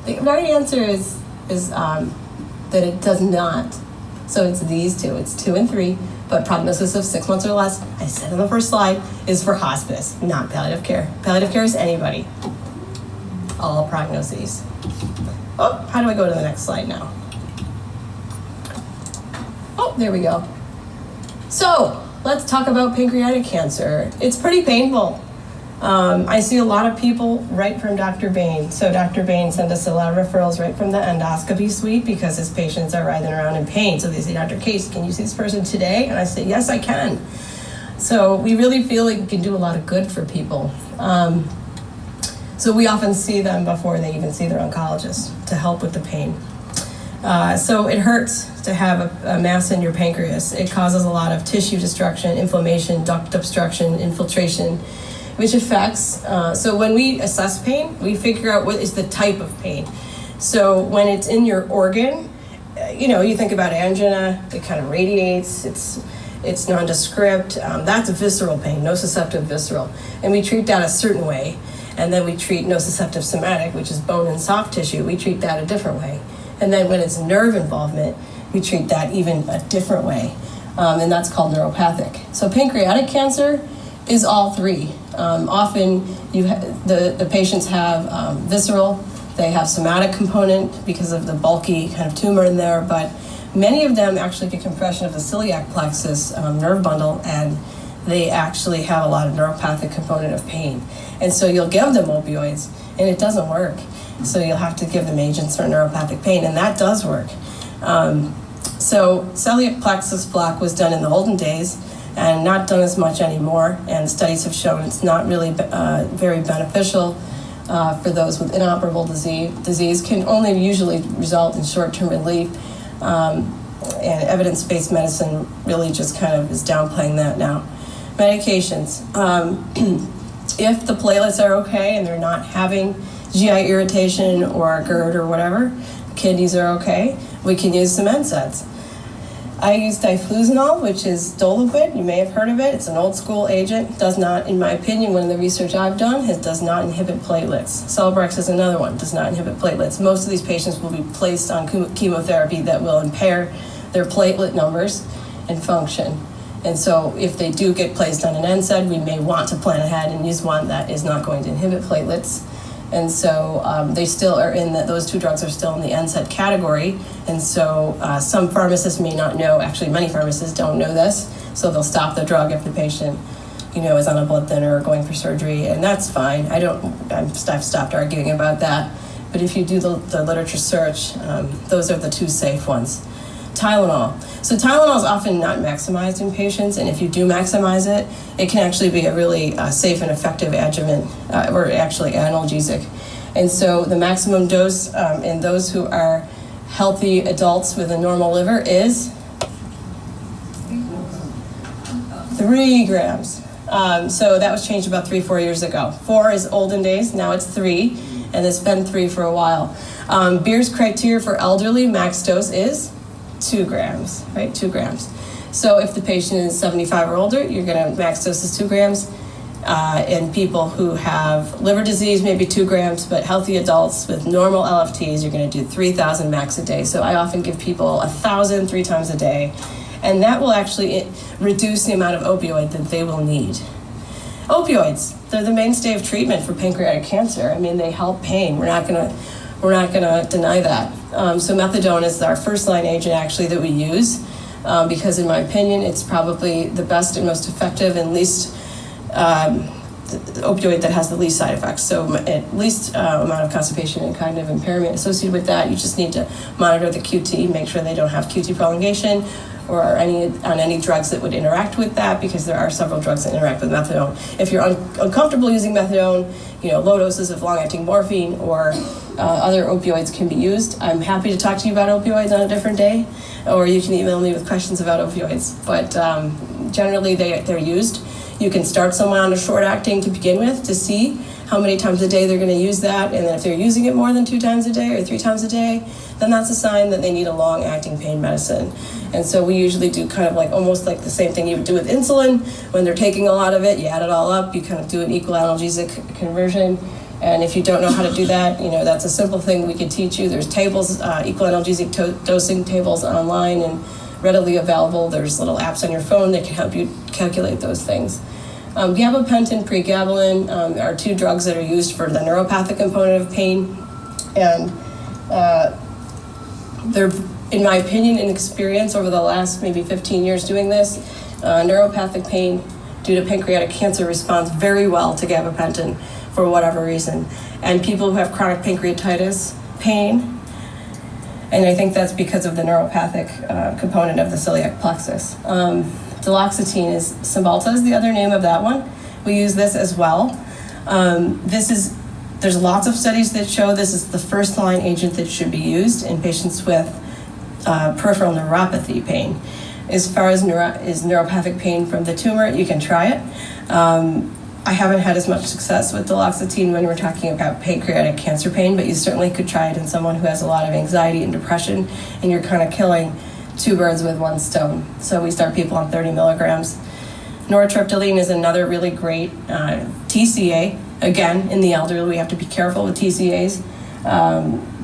The right answer is that it does not. So it's these two. It's 2 and 3, but prognosis of 6 months or less, I said on the first slide, is for hospice, not palliative care. Palliative care is anybody. All prognoses. Oh, how do I go to the next slide now? Oh, there we go. So let's talk about pancreatic cancer. It's pretty painful. I see a lot of people right from Dr. Bain. So Dr. Bain sent us a lot of referrals right from the endoscopy suite because his patients are writhing around in pain. So they say, Dr. Case, can you see this person today? And I say, yes, I can. So we really feel like we can do a lot of good for people. So we often see them before they even see their oncologist to help with the pain. So it hurts to have a mass in your pancreas. It causes a lot of tissue destruction, inflammation, duct obstruction, infiltration, which affects, so when we assess pain, we figure out what is the type of pain. So when it's in your organ, you think about angina, it kind of radiates, it's nondescript, that's visceral pain, nociceptive visceral. And we treat that a certain way. And then we treat nociceptive somatic, which is bone and soft tissue, we treat that a different way. And then when it's nerve involvement, we treat that even a different way. And that's called neuropathic. So pancreatic cancer is all three. Often the patients have visceral, they have somatic component because of the bulky kind of tumor in there, but many of them actually get compression of the celiac plexus nerve bundle, and they actually have a lot of neuropathic component of pain. And so you'll give them opioids, and it doesn't work. So you'll have to give them agents for neuropathic pain, and that does work. So celiac plexus block was done in the olden days, and not done as much anymore, and studies have shown it's not really very beneficial for those with inoperable disease, can only usually result in short-term relief, and evidence-based medicine really just kind of is downplaying that now. Medications, if the platelets are okay and they're not having GI irritation or GERD or whatever, kidneys are okay, we can use some NSAIDs. I use difluzinol, which is Doloquid. You may have heard of it. It's an old school agent. Does not, in my opinion, one of the research I've done, does not inhibit platelets. Celebrex is another one, does not inhibit platelets. Most of these patients will be placed on chemotherapy that will impair their platelet numbers and function. And so if they do get placed on an NSAID, we may want to plan ahead and use one that is not going to inhibit platelets. And so they still are those two drugs are still in the NSAID category. And so some pharmacists may not know, actually many pharmacists don't know this, so they'll stop the drug if the patient, is on a blood thinner or going for surgery, and that's fine. I've stopped arguing about that. But if you do the literature search, those are the two safe ones. Tylenol. So Tylenol is often not maximized in patients, and if you do maximize it, it can actually be a really safe and effective adjuvant, or actually analgesic. And so the maximum dose in those who are healthy adults with a normal liver is 3 grams. So that was changed about 3-4 years ago. 4 is olden days, now it's 3, and it's been 3 for a while. Beer's criteria for elderly max dose is 2 grams, right? 2 grams. So if the patient is 75 or older, you're going to max dose is 2 grams. In people who have liver disease, maybe 2 grams, but healthy adults with normal LFTs, you're going to do 3,000 max a day. So I often give people 1,000 3 times a day, and that will actually reduce the amount of opioid that they will need. Opioids, they're the mainstay of treatment for pancreatic cancer. I mean, they help pain. We're not going to deny that. So methadone is our first line agent actually that we use because in my opinion, it's probably the best and most effective and least the opioid that has the least side effects. So at least amount of constipation and cognitive impairment associated with that. You just need to monitor the QT, make sure they don't have QT prolongation or on any drugs that would interact with that, because there are several drugs that interact with methadone. If you're uncomfortable using methadone, low doses of long-acting morphine or other opioids can be used. I'm happy to talk to you about opioids on a different day, or you can email me with questions about opioids. But generally, they're used. You can start someone on a short-acting to begin with to see how many times a day they're going to use that, and then if they're using it more than 2 times a day or 3 times a day, then that's a sign that they need a long-acting pain medicine. And so we usually do kind of almost like the same thing you would do with insulin. When they're taking a lot of it, you add it all up, you kind of do an equal analgesic conversion. And if you don't know how to do that, that's a simple thing we could teach you. There's tables, equal analgesic dosing tables online and readily available. There's little apps on your phone that can help you calculate those things. Gabapentin, pregabalin are two drugs that are used for the neuropathic component of pain. And they're, in my opinion and experience over the last maybe 15 years doing this, neuropathic pain due to pancreatic cancer responds very well to gabapentin for whatever reason. And people who have chronic pancreatitis pain, and I think that's because of the neuropathic component of the celiac plexus. Duloxetine is Cymbalta is the other name of that one. We use this as well. There's lots of studies that show this is the first line agent that should be used in patients with peripheral neuropathy pain. As far as neuropathic pain from the tumor, you can try it. I haven't had as much success with duloxetine when we're talking about pancreatic cancer pain, but you certainly could try it in someone who has a lot of anxiety and depression, and you're kind of killing two birds with one stone. So we start people on 30 milligrams. Nortriptyline is another really great TCA. Again, in the elderly, we have to be careful with TCAs.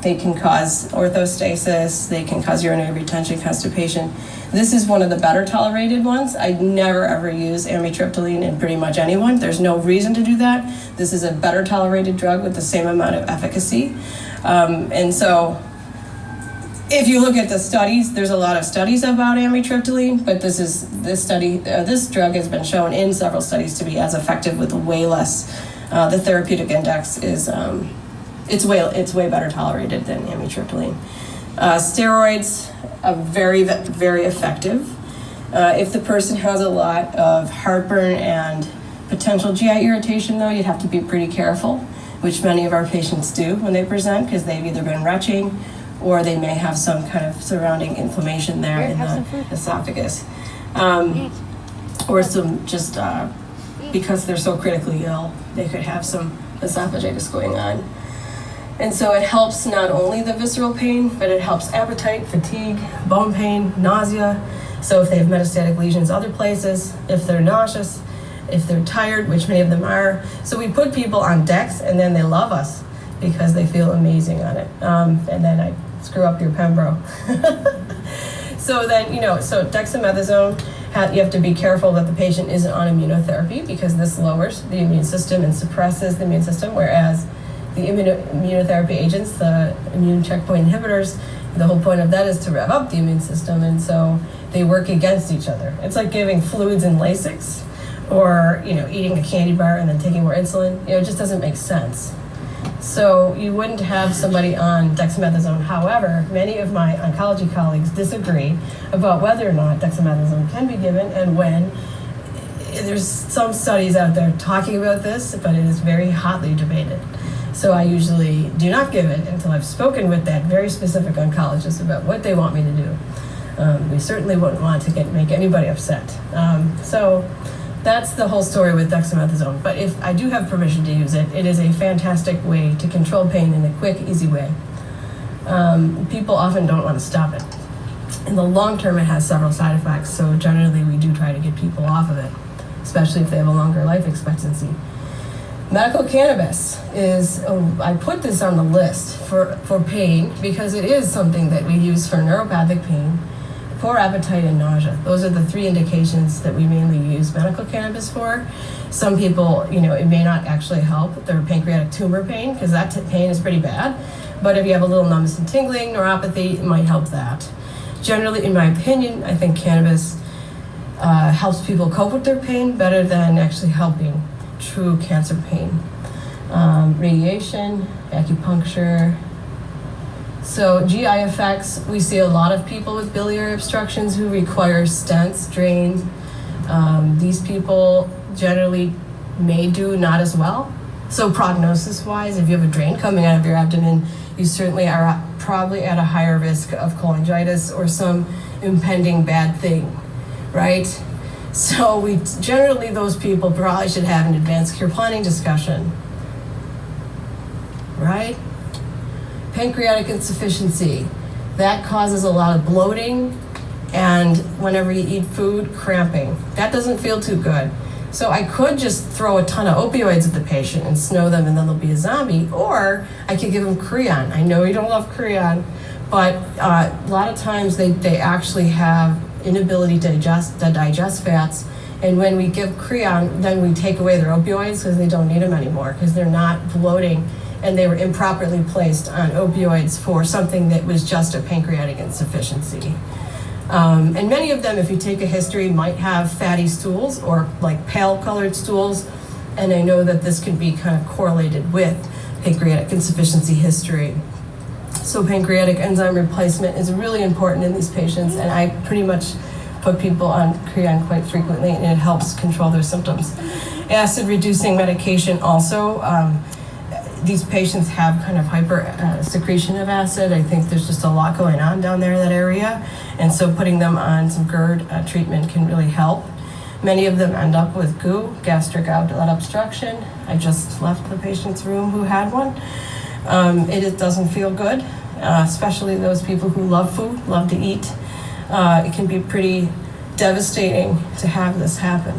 They can cause orthostasis, they can cause urinary retention, constipation. This is one of the better tolerated ones. I'd never ever use amitriptyline in pretty much anyone. There's no reason to do that. This is a better tolerated drug with the same amount of efficacy. And so if you look at the studies, there's a lot of studies about amitriptyline, but this drug has been shown in several studies to be as effective with way less. The therapeutic index is it's way better tolerated than amitriptyline. Steroids are very, very effective. If the person has a lot of heartburn and potential GI irritation, though, you'd have to be pretty careful, which many of our patients do when they present, because they've either been retching or they may have some kind of surrounding inflammation there in the esophagus. Or some just because they're so critically ill, they could have some esophagitis going on. And so it helps not only the visceral pain, but it helps appetite, fatigue, bone pain, nausea. So if they have metastatic lesions other places, if they're nauseous, if they're tired, which many of them are. So we put people on Dex and then they love us because they feel amazing on it. And then I screw up your Pembro. So then, so dexamethasone, you have to be careful that the patient isn't on immunotherapy because this lowers the immune system and suppresses the immune system, whereas the immunotherapy agents, the immune checkpoint inhibitors, the whole point of that is to rev up the immune system, and so they work against each other. It's like giving fluids in Lasix, or eating a candy bar and then taking more insulin. It just doesn't make sense. So you wouldn't have somebody on dexamethasone. However, many of my oncology colleagues disagree about whether or not dexamethasone can be given and when. There's some studies out there talking about this, but it is very hotly debated. So I usually do not give it until I've spoken with that very specific oncologist about what they want me to do. We certainly wouldn't want to make anybody upset. So that's the whole story with dexamethasone. But if I do have permission to use it, it is a fantastic way to control pain in a quick, easy way. People often don't want to stop it. In the long term, it has several side effects, so generally we do try to get people off of it, especially if they have a longer life expectancy. Medical cannabis is, I put this on the list for pain because it is something that we use for neuropathic pain, poor appetite, and nausea. Those are the three indications that we mainly use medical cannabis for. Some people, it may not actually help their pancreatic tumor pain because that pain is pretty bad. But if you have a little numbness and tingling, neuropathy, it might help that. Generally, in my opinion, I think cannabis helps people cope with their pain better than actually helping true cancer pain. Radiation, acupuncture. So GI effects, we see a lot of people with biliary obstructions who require stents, drains. These people generally may do not as well. So prognosis-wise, if you have a drain coming out of your abdomen, you certainly are probably at a higher risk of cholangitis or some impending bad thing, right? So generally those people probably should have an advanced care planning discussion, right? Pancreatic insufficiency, that causes a lot of bloating and whenever you eat food, cramping. That doesn't feel too good. So I could just throw a ton of opioids at the patient and snow them and then they'll be a zombie, or I could give them Creon. I know you don't love Creon, but a lot of times they actually have inability to digest fats. And when we give Creon, then we take away their opioids because they don't need them anymore because they're not bloating and they were improperly placed on opioids for something that was just a pancreatic insufficiency. And many of them, if you take a history, might have fatty stools or like pale colored stools. And I know that this can be kind of correlated with pancreatic insufficiency history. So pancreatic enzyme replacement is really important in these patients, and I pretty much put people on Creon quite frequently, and it helps control their symptoms. Acid reducing medication also, these patients have kind of hyper secretion of acid. I think there's just a lot going on down there in that area, and so putting them on some GERD treatment can really help. Many of them end up with GOO, gastric outlet obstruction. I just left the patient's room who had one. It doesn't feel good, especially those people who love food, love to eat. It can be pretty devastating to have this happen.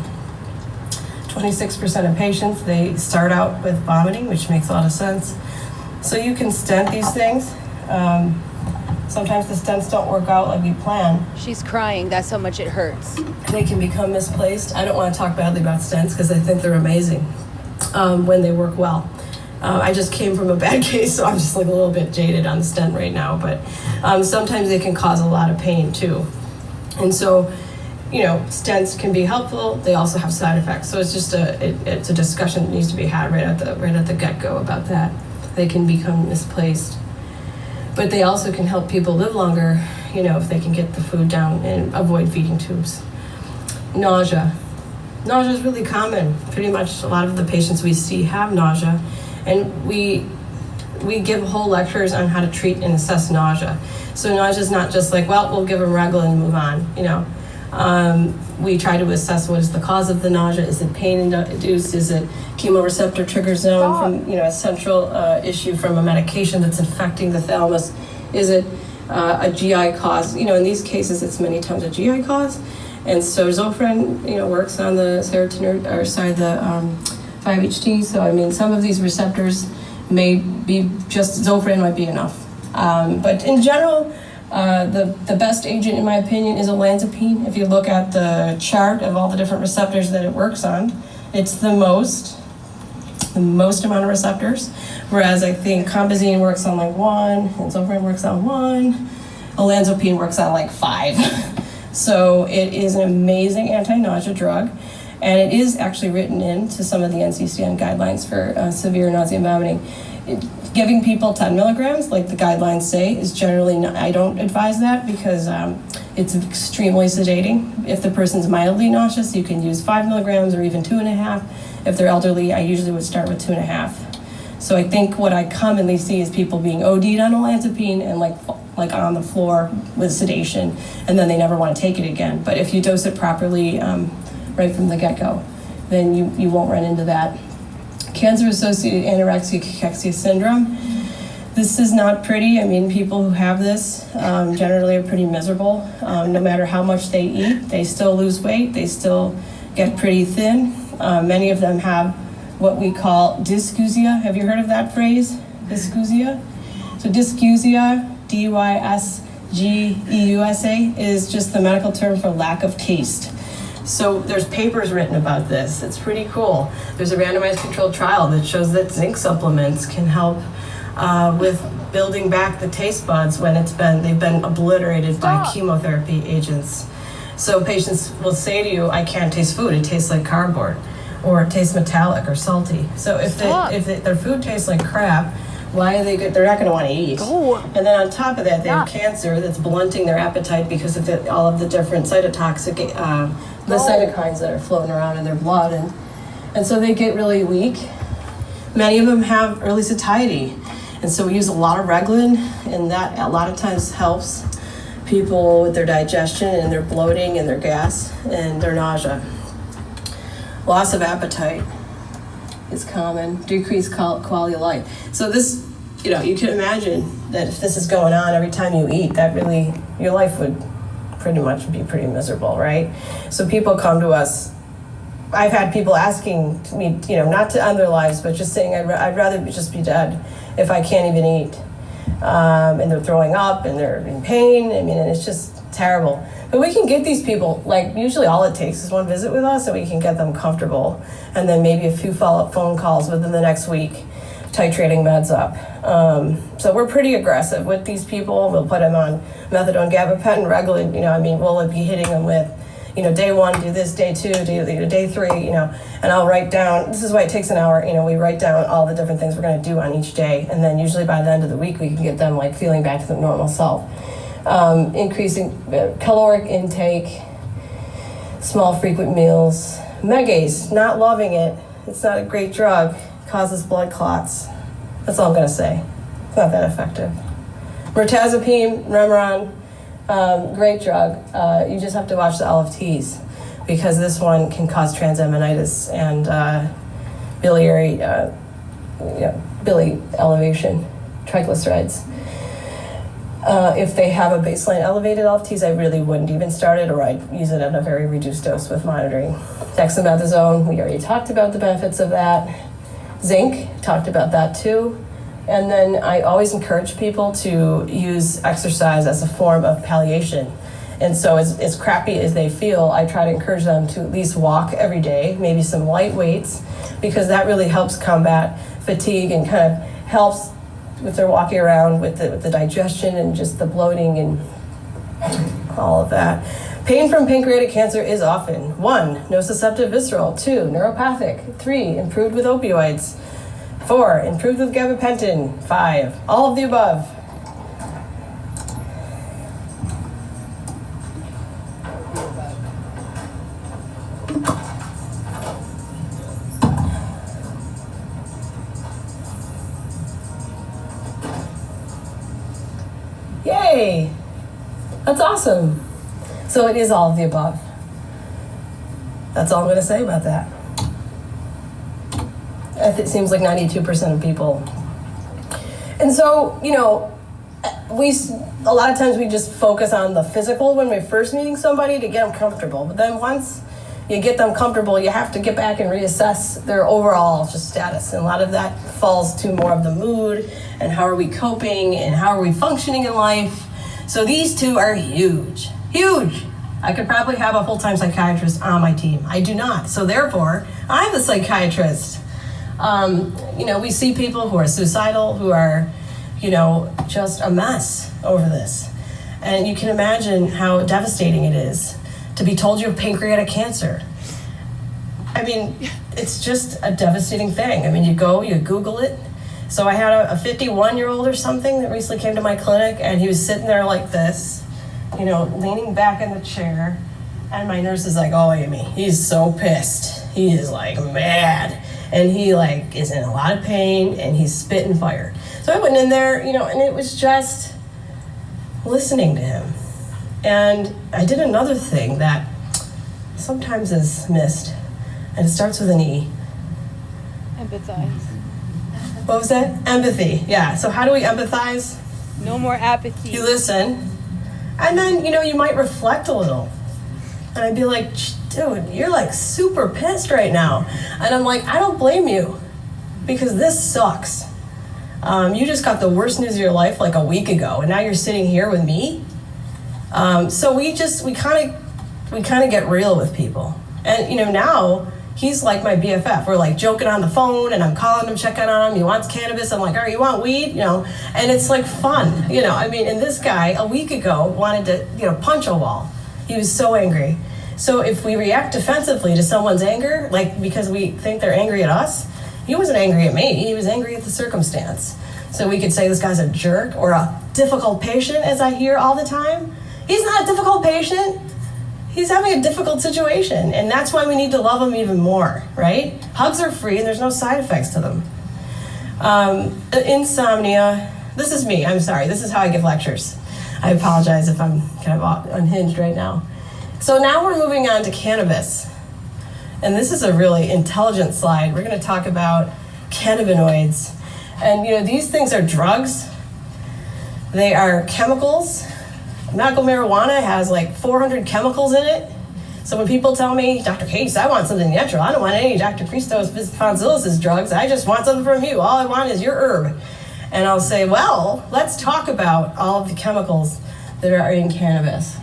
26% of patients, they start out with vomiting, which makes a lot of sense. So you can stent these things. Sometimes the stents don't work out like you plan. She's crying, that's how much it hurts. They can become misplaced. I don't want to talk badly about stents because I think they're amazing when they work well. I just came from a bad case, so I'm just like a little bit jaded on the stent right now, but sometimes they can cause a lot of pain too. And so, you know, stents can be helpful. They also have side effects. So it's just it's a discussion that needs to be had right at the get-go about that. They can become misplaced. But they also can help people live longer, you know, if they can get the food down and avoid feeding tubes. Nausea. Nausea is really common. Pretty much a lot of the patients we see have nausea. And we give whole lectures on how to treat and assess nausea. So nausea is not just like, well, we'll give them Regla and move on, you know. We try to assess what is the cause of the nausea. Is it pain induced? Is it chemoreceptor trigger zone from, you know, a central issue from a medication that's infecting the thalamus? Is it a GI cause? You know, in these cases, it's many times a GI cause. And so Zofran, you know, works on the serotonin, or sorry, the 5-HT. So I mean, some of these receptors may be just Zofran might be enough. But in general, the best agent, in my opinion, is olanzapine. If you look at the chart of all the different receptors that it works on, it's the most amount of receptors. Whereas I think Combazine works on like 1, and Zofran works on 1. Olanzapine works on like 5. So it is an amazing anti-nausea drug. And it is actually written into some of the NCCN guidelines for severe nausea and vomiting. Giving people 10 milligrams, like the guidelines say, is generally not, I don't advise that because it's extremely sedating. If the person's mildly nauseous, you can use 5 milligrams or even 2.5. If they're elderly, I usually would start with 2.5. So I think what I commonly see is people being OD'd on olanzapine and like on the floor with sedation, and then they never want to take it again. But if you dose it properly right from the get-go, then you won't run into that. Cancer-associated anorexic cachexia syndrome. This is not pretty. I mean, people who have this generally are pretty miserable. No matter how much they eat, they still lose weight. They still get pretty thin. Many of them have what we call dysgeusia. Have you heard of that phrase? Dysgeusia? So dysgeusia, D-Y-S-G-E-U-S-A, is just the medical term for lack of taste. So there's papers written about this. It's pretty cool. There's a randomized controlled trial that shows that zinc supplements can help with building back the taste buds when they've been obliterated by chemotherapy agents. So patients will say to you, I can't taste food, it tastes like cardboard, or it tastes metallic or salty. So if their food tastes like crap, why are they good? They're not going to want to eat. And then on top of that, they have cancer that's blunting their appetite because of all of the different cytotoxic, the cytokines that are floating around in their blood. And so they get really weak. Many of them have early satiety. And so we use a lot of Reglan, and that a lot of times helps people with their digestion and their bloating and their gas and their nausea. Loss of appetite is common, decreased quality of life. So this, you know, you can imagine that if this is going on every time you eat, that really, your life would pretty much be pretty miserable, right? So people come to us I've had people asking me, not to end their lives, but just saying I'd rather just be dead if I can't even eat. And they're throwing up and they're in pain. I mean, and it's just terrible. But we can get these people, like usually all it takes is one visit with us and we can get them comfortable. And then maybe a few follow-up phone calls within the next week, titrating meds up. So we're pretty aggressive with these people. We'll put them on methadone, gabapentin regularly. We'll be hitting them with, day 1, do this, day 2, day 3, and I'll write down, this is why it takes an hour, we write down all the different things we're gonna do on each day, and then usually by the end of the week, we can get them like feeling back to their normal self. Increasing caloric intake, small frequent meals. Megace, not loving it. It's not a great drug, causes blood clots. That's all I'm gonna say. It's not that effective. Mirtazapine, Remeron, great drug. You just have to watch the LFTs because this one can cause transaminitis and biliary elevation, triglycerides. If they have a baseline elevated LFTs, I really wouldn't even start it, or I'd use it at a very reduced dose with monitoring. Dexamethasone, we already talked about the benefits of that. Zinc, talked about that too. And then I always encourage people to use exercise as a form of palliation. And so as crappy as they feel, I try to encourage them to at least walk every day, maybe some light weights, because that really helps combat fatigue and kind of helps with their walking around with the digestion and just the bloating and all of that. Pain from pancreatic cancer is often 1, nociceptive visceral, 2, neuropathic, 3, improved with opioids, 4, improved with gabapentin, 5, all of the above. Yay! That's awesome. So it is all of the above. That's all I'm going to say about that. It seems like 92% of people. And so, a lot of times we just focus on the physical when we're first meeting somebody to get them comfortable. But then once you get them comfortable, you have to get back and reassess their overall just status. And a lot of that falls to more of the mood and how are we coping and how are we functioning in life. So these two are huge, huge. I could probably have a full-time psychiatrist on my team. I do not. So therefore, I'm the psychiatrist. We see people who are suicidal, who are, just a mess over this. And you can imagine how devastating it is to be told you have pancreatic cancer. I mean, it's just a devastating thing. I mean, you Google it. So I had a 51-year-old or something that recently came to my clinic, and he was sitting there like this, leaning back in the chair. And my nurse is like, "Oh, Amy, he's so pissed. He is like mad. And he is in a lot of pain and he's spitting fire." So I went in there, and it was just listening to him. And I did another thing that sometimes is missed, and it starts with an E. Empathize. What was that? Empathy, yeah. So how do we empathize? No more apathy. You listen, and then, you might reflect a little. And I'd be like, "Dude, you're super pissed right now." And I'm like, "I don't blame you, because this sucks. You just got the worst news of your life a week ago, and now you're sitting here with me." So we kind of get real with people. And now he's like my BFF. We're joking on the phone, and I'm calling him, checking on him. He wants cannabis. I'm like, "All right, you want weed?" And it's fun. And this guy a week ago wanted to, punch a wall. He was so angry. So if we react defensively to someone's anger, because we think they're angry at us, he wasn't angry at me. He was angry at the circumstance. So we could say this guy's a jerk or a difficult patient, as I hear all the time. He's not a difficult patient. He's having a difficult situation. And that's why we need to love him even more, right? Hugs are free and there's no side effects to them. Insomnia. This is me. I'm sorry. This is how I give lectures. I apologize if I'm kind of unhinged right now. So now we're moving on to cannabis. And this is a really intelligent slide. We're going to talk about cannabinoids. And these things are drugs. They are chemicals. Medical marijuana has 400 chemicals in it. So when people tell me, Dr. Case, I want something natural. I don't want any Dr. Christos Fonzilis' drugs. I just want something from you. All I want is your herb. And I'll say, well, let's talk about all of the chemicals that are in cannabis.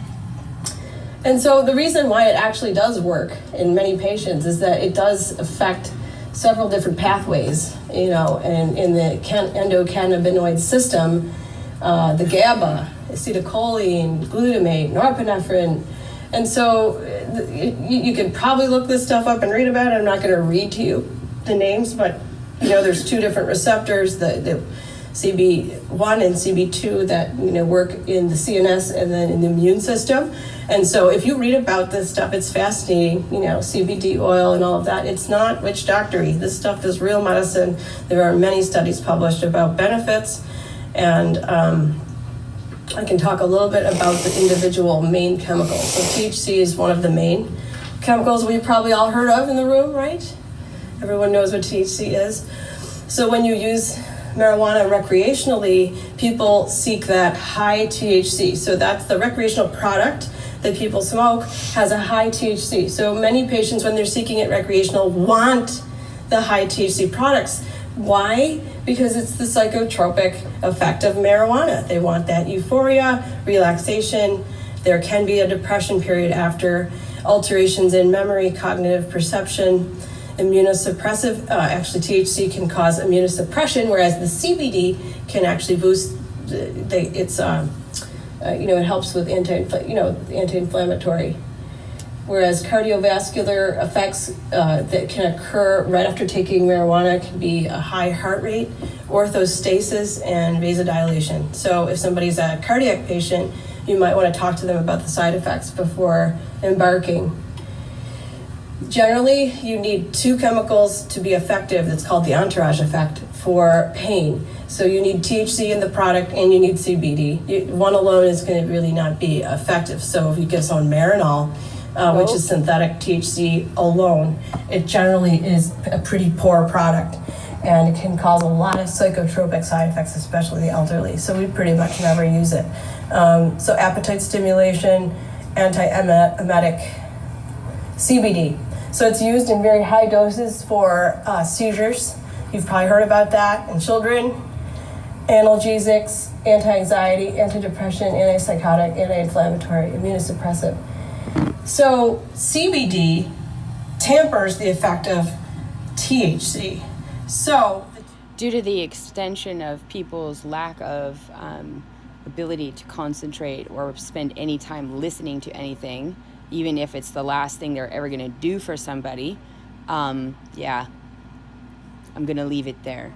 And so the reason why it actually does work in many patients is that it does affect several different pathways, and in the endocannabinoid system, the GABA, acetylcholine, glutamate, norepinephrine. And so you could probably look this stuff up and read about it. I'm not going to read to you the names, but there's two different receptors, the CB1 and CB2 that work in the CNS and then in the immune system. And so if you read about this stuff, it's fascinating, CBD oil and all of that. It's not witch doctory. This stuff is real medicine. There are many studies published about benefits, and I can talk a little bit about the individual main chemicals. So THC is one of the main chemicals we've probably all heard of in the room, right? Everyone knows what THC is. So when you use marijuana recreationally, people seek that high THC. So that's the recreational product that people smoke has a high THC. So many patients, when they're seeking it recreational, want the high THC products. Why? Because it's the psychotropic effect of marijuana. They want that euphoria, relaxation. There can be a depression period after, alterations in memory, cognitive perception, immunosuppressive. Actually, THC can cause immunosuppression, whereas the CBD can actually boost. It helps with anti-inflammatory. Whereas cardiovascular effects that can occur right after taking marijuana can be a high heart rate, orthostasis, and vasodilation. So if somebody's a cardiac patient, you might want to talk to them about the side effects before embarking. Generally, you need two chemicals to be effective. That's called the entourage effect for pain. So you need THC in the product and you need CBD. One alone is going to really not be effective. So if you give someone Marinol, which is synthetic THC alone, it generally is a pretty poor product, and it can cause a lot of psychotropic side effects, especially the elderly. So we pretty much never use it. So appetite stimulation, anti-emetic, CBD. So it's used in very high doses for seizures. You've probably heard about that in children. Analgesics, anti-anxiety, antidepressant, antipsychotic, anti-inflammatory, immunosuppressive. So CBD tampers the effect of THC. So due to the extension of people's lack of ability to concentrate or spend any time listening to anything, even if it's the last thing they're ever going to do for somebody, I'm going to leave it there.